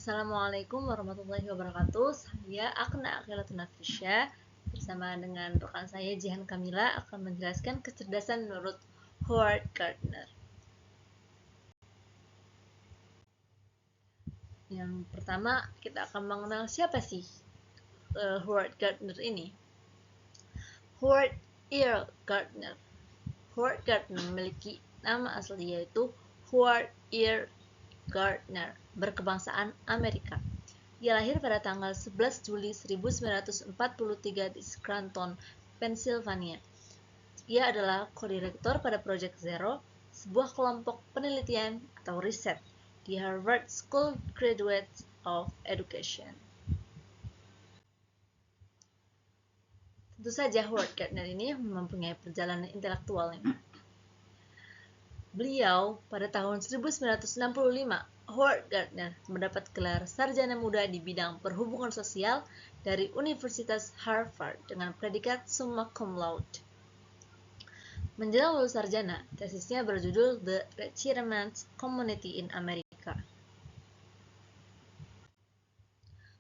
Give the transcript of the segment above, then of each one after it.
Assalamualaikum warahmatullahi wabarakatuh. Saya Akna Akhilatun Nafisya bersama dengan rekan saya Jihan Kamila akan menjelaskan kecerdasan menurut Howard Gardner. Yang pertama, kita akan mengenal siapa sih Howard Gardner ini. Howard Earl Gardner. Howard Gardner memiliki nama asli yaitu Howard Earl Gardner, berkebangsaan Amerika. Dia lahir pada tanggal 11 Juli 1943 di Scranton, Pennsylvania. Ia adalah co-direktur pada Project Zero, sebuah kelompok penelitian atau riset di Harvard School Graduate of Education. Tentu saja Howard Gardner ini mempunyai perjalanan intelektual ini. Beliau pada tahun 1965, Howard Gardner mendapat gelar sarjana muda di bidang perhubungan sosial dari Universitas Harvard dengan predikat summa cum laude. Menjelang lulus sarjana, tesisnya berjudul The Retirement Community in America.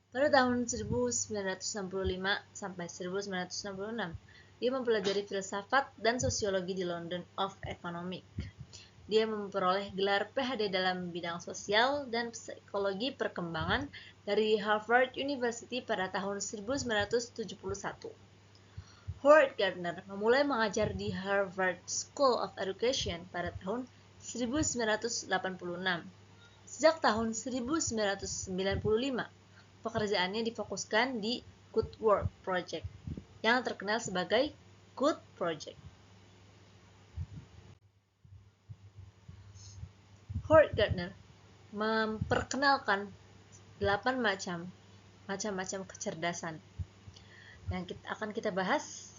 Pada tahun 1965 sampai 1966, dia mempelajari filsafat dan sosiologi di London of Economic. Dia memperoleh gelar PhD dalam bidang sosial dan psikologi perkembangan dari Harvard University pada tahun 1971. Howard Gardner memulai mengajar di Harvard School of Education pada tahun 1986. Sejak tahun 1995, pekerjaannya difokuskan di Good Work Project, yang terkenal sebagai Good Project. Howard Gardner memperkenalkan 8 macam kecerdasan yang akan kita bahas.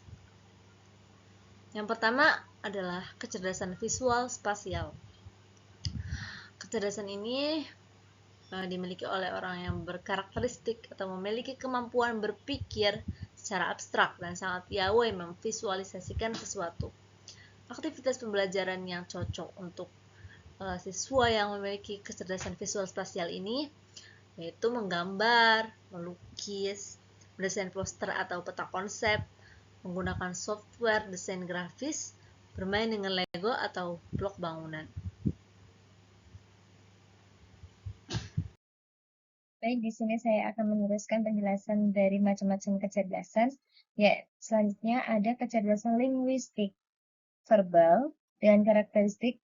Yang pertama adalah kecerdasan visual spasial. Kecerdasan ini dimiliki oleh orang yang berkarakteristik atau memiliki kemampuan berpikir secara abstrak dan sangat piawai memvisualisasikan sesuatu. Aktivitas pembelajaran yang cocok untuk siswa yang memiliki kecerdasan visual spasial ini yaitu menggambar, melukis, mendesain poster atau peta konsep, menggunakan software desain grafis, bermain dengan Lego atau blok bangunan. Baik, di sini saya akan meneruskan penjelasan dari macam-macam kecerdasan. Ya, selanjutnya ada kecerdasan linguistik verbal dengan karakteristik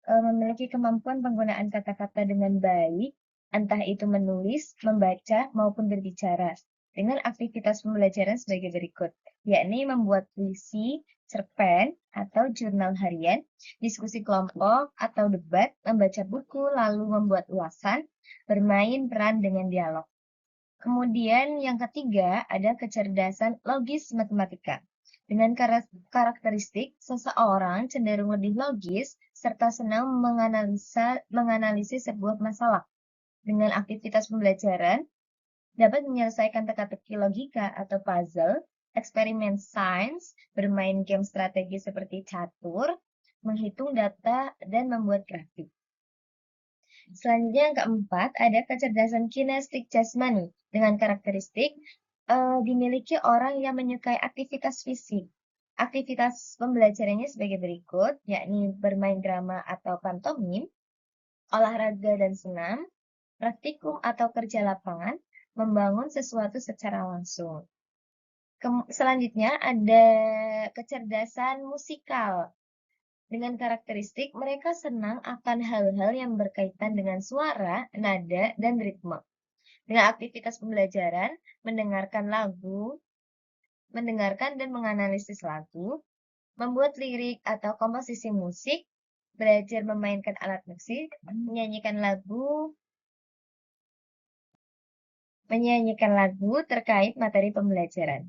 memiliki kemampuan penggunaan kata-kata dengan baik, entah itu menulis, membaca, maupun berbicara, dengan aktivitas pembelajaran sebagai berikut, yakni membuat puisi, cerpen, atau jurnal harian, diskusi kelompok atau debat, membaca buku, lalu membuat ulasan, bermain peran dengan dialog. Kemudian yang ketiga ada kecerdasan logis matematika. Dengan karakteristik seseorang cenderung lebih logis serta senang menganalisis sebuah masalah. Dengan aktivitas pembelajaran dapat menyelesaikan teka-teki logika atau puzzle, eksperimen sains, bermain game strategi seperti catur, menghitung data, dan membuat grafik. Selanjutnya yang keempat ada kecerdasan kinestik jasmani dengan karakteristik dimiliki orang yang menyukai aktivitas fisik. Aktivitas pembelajarannya sebagai berikut, yakni bermain drama atau pantomim, olahraga dan senam, praktikum atau kerja lapangan, membangun sesuatu secara langsung. Selanjutnya ada kecerdasan musikal. Dengan karakteristik mereka senang akan hal-hal yang berkaitan dengan suara, nada, dan ritme. Dengan aktivitas pembelajaran, mendengarkan dan menganalisis lagu, membuat lirik atau komposisi musik, belajar memainkan alat musik, menyanyikan lagu terkait materi pembelajaran.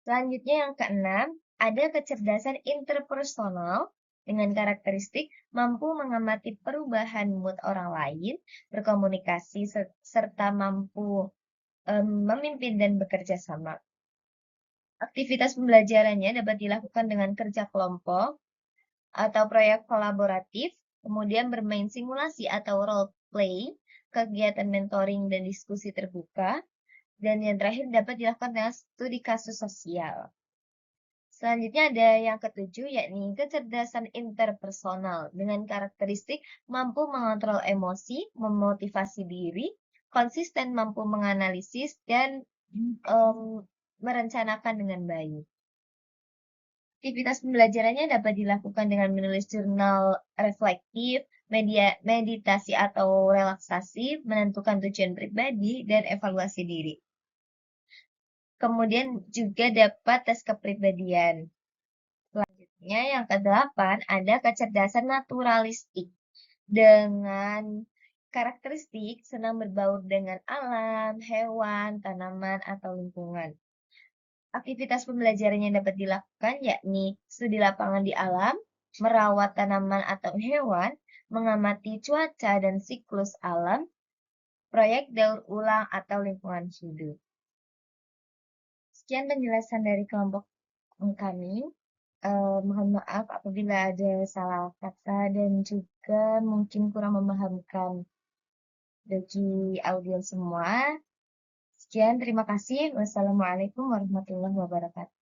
Selanjutnya yang keenam, ada kecerdasan interpersonal dengan karakteristik mampu mengamati perubahan mood orang lain, berkomunikasi, serta mampu memimpin dan bekerja sama. Aktivitas pembelajarannya dapat dilakukan dengan kerja kelompok atau proyek kolaboratif, kemudian bermain simulasi atau role play, kegiatan mentoring dan diskusi terbuka, dan yang terakhir dapat dilakukan dengan studi kasus sosial. Selanjutnya ada yang ketujuh, yakni kecerdasan interpersonal dengan karakteristik mampu mengontrol emosi, memotivasi diri, konsisten mampu menganalisis, dan merencanakan dengan baik. Aktivitas pembelajarannya dapat dilakukan dengan menulis jurnal reflektif, meditasi atau relaksasi, menentukan tujuan pribadi, dan evaluasi diri. Kemudian juga dapat tes kepribadian. Selanjutnya yang kedelapan ada kecerdasan naturalistik dengan karakteristik senang berbaur dengan alam, hewan, tanaman, atau lingkungan. Aktivitas pembelajaran yang dapat dilakukan yakni studi lapangan di alam, merawat tanaman atau hewan, mengamati cuaca dan siklus alam, proyek daur ulang atau lingkungan hidup. Sekian penjelasan dari kelompok kami. Mohon maaf apabila ada salah kata dan juga mungkin kurang memahamkan bagi audiens semua. Sekian, terima kasih. Wassalamualaikum warahmatullahi wabarakatuh.